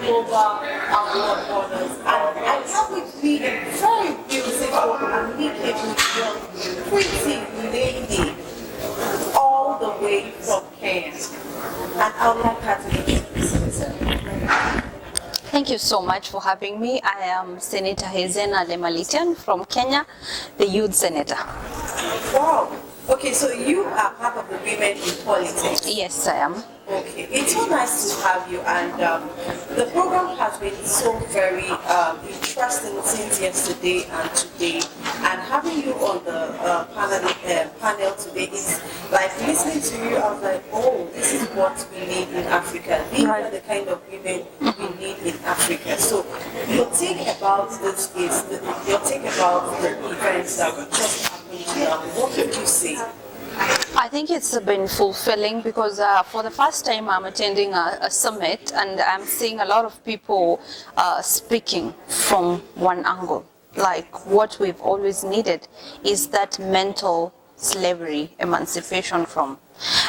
global award borders. And I have with me a very beautiful, amicable, young, pretty lady, all the way from Kenya. And I would like her to introduce herself. Thank you so much for having me. I am Senator Hezena Lemaletian from Kenya, the youth senator. Wow. Okay, so you are part of the women in politics. Yes, I am. Okay, it's so nice to have you, and the program has been so very interesting since yesterday and today, and having you on the panel today is like listening to you. I was like, oh, this is what we need in Africa. These are the kind of women we need in Africa. So your take about this is your take about the events that we just happened now. What would you say? I think it's been fulfilling because for the first time I'm attending a summit and I'm seeing a lot of people speaking from one angle. Like what we've always needed is that mental slavery emancipation from.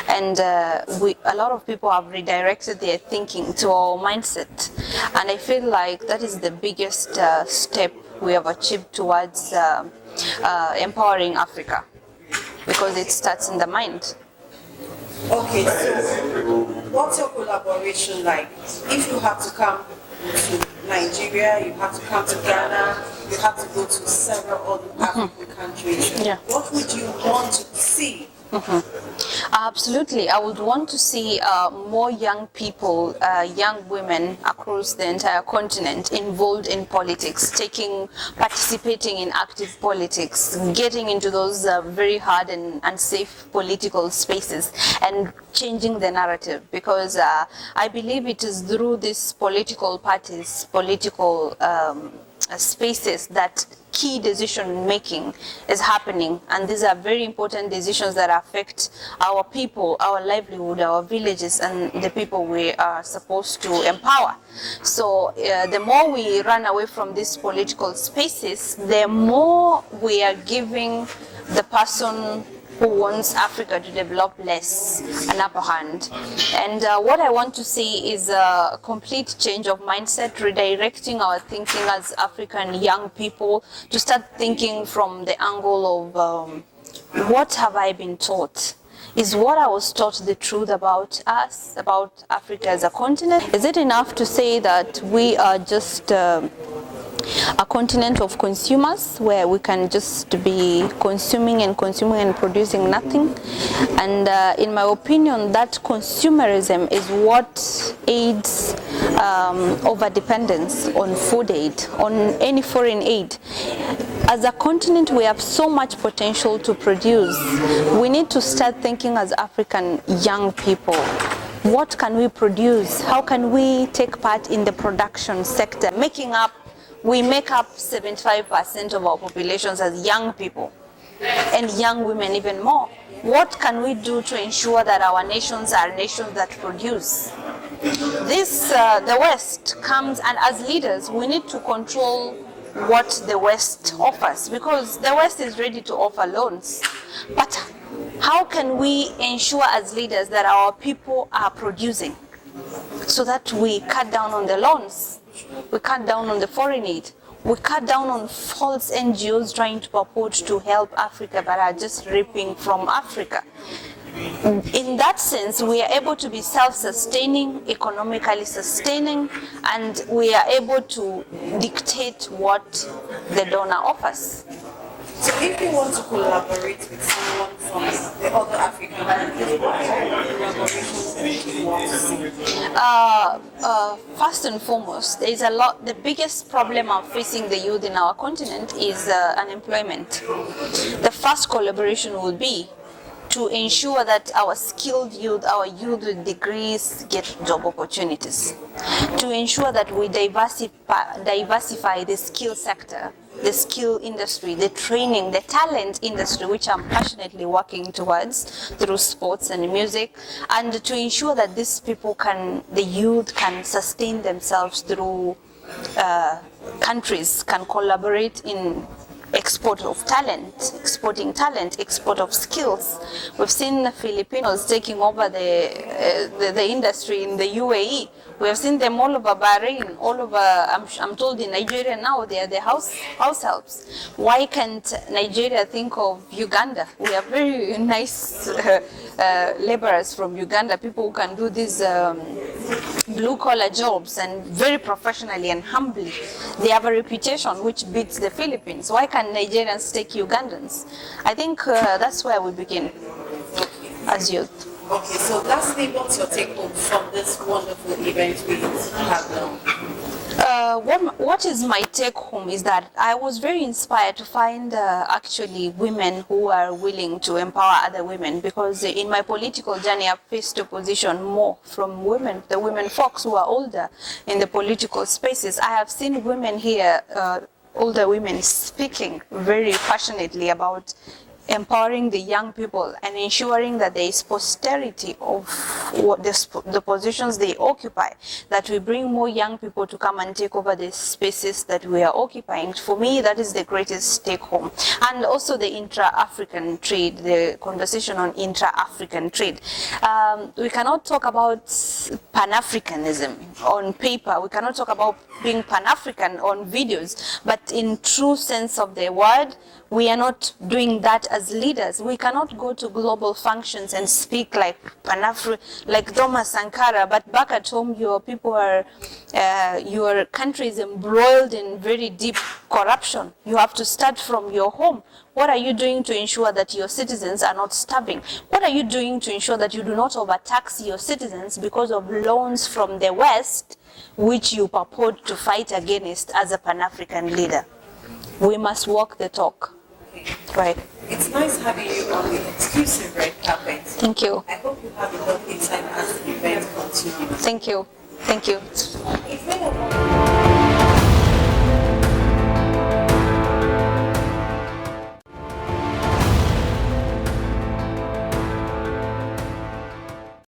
And a lot of people have redirected their thinking to our mindset. And I feel like that is the biggest step we have achieved towards empowering Africa. Because it starts in the mind. Okay, so what's your collaboration like? If you have to come to Nigeria, you have to come to Ghana, you have to go to several other African countries, what would you want to see? Absolutely. I would want to see more young people, young women across the entire continent involved in politics, participating in active politics, getting into those very hard and unsafe political spaces and changing the narrative, because I believe it is through these political parties, political spaces that key decision making is happening, and these are very important decisions that affect our people, our livelihood, our villages, and the people we are supposed to empower. So the more we run away from these political spaces, the more we are giving the person who wants Africa to develop less an upper hand. And what I want to see is a complete change of mindset, redirecting our thinking as African young people to start thinking from the angle of what have I been taught? Is what I was taught the truth about us, about Africa as a continent? Is it enough to say that we are just a continent of consumers where we can just be consuming and producing nothing? And in my opinion, that consumerism is what aids over-dependence on food aid, on any foreign aid. As a continent, we have so much potential to produce. We need to start thinking as African young people. What can we produce? How can we take part in the production sector? We make up 75% of our populations as young people, and young women even more. What can we do to ensure that our nations are nations that produce? The West comes, and as leaders, we need to control what the West offers, because the West is ready to offer loans. But how can we ensure as leaders that our people are producing so that we cut down on the loans? We cut down on the foreign aid. We cut down on false NGOs trying to purport to help Africa but are just reaping from Africa. In that sense, we are able to be self-sustaining, economically sustaining, and we are able to dictate what the donor offers. So if you want to collaborate with someone from the other African countries, what collaborations do you want to see? First and foremost, there is the biggest problem of facing the youth in our continent is unemployment. The first collaboration would be to ensure that our skilled youth, our youth with degrees get job opportunities. To ensure that we diversify the skill sector, the skill industry, the training, the talent industry, which I'm passionately working towards through sports and music, and to ensure that these people the youth can sustain themselves through countries, can collaborate in export of talent, exporting talent, export of skills. We've seen Filipinos taking over the industry in the UAE. We have seen them all over Bahrain, all over, I'm told in Nigeria now, they are the house helps. Why can't Nigeria think of Uganda? We have very nice laborers from Uganda, people who can do these blue-collar jobs and very professionally and humbly. They have a reputation which beats the Philippines. Why can't Nigerians take Ugandans? I think that's where we begin as youth. Okay, so lastly, what's your take home from this wonderful event we have now? What is my take home is that I was very inspired to find actually women who are willing to empower other women, because in my political journey I've faced opposition more from women, the women folks who are older in the political spaces. I have seen women here, older women, speaking very passionately about empowering the young people and ensuring that there is posterity of what the positions they occupy, that we bring more young people to come and take over the spaces that we are occupying. For me, that is the greatest take home. And also the intra-African trade, the conversation on intra-African trade. We cannot talk about Pan-Africanism on paper. We cannot talk about being Pan-African on videos, but in true sense of the word, we are not doing that as leaders. We cannot go to global functions and speak like like Thomas Sankara, but back at home your people are, your country is embroiled in very deep corruption. You have to start from your home. What are you doing to ensure that your citizens are not starving? What are you doing to ensure that you do not overtax your citizens because of loans from the West, which you purport to fight against as a Pan-African leader? We must walk the talk. Right. It's nice having you on the exclusive red carpet. Thank you. I hope you have a lovely time as the event continues. Thank you. Thank you. It's been a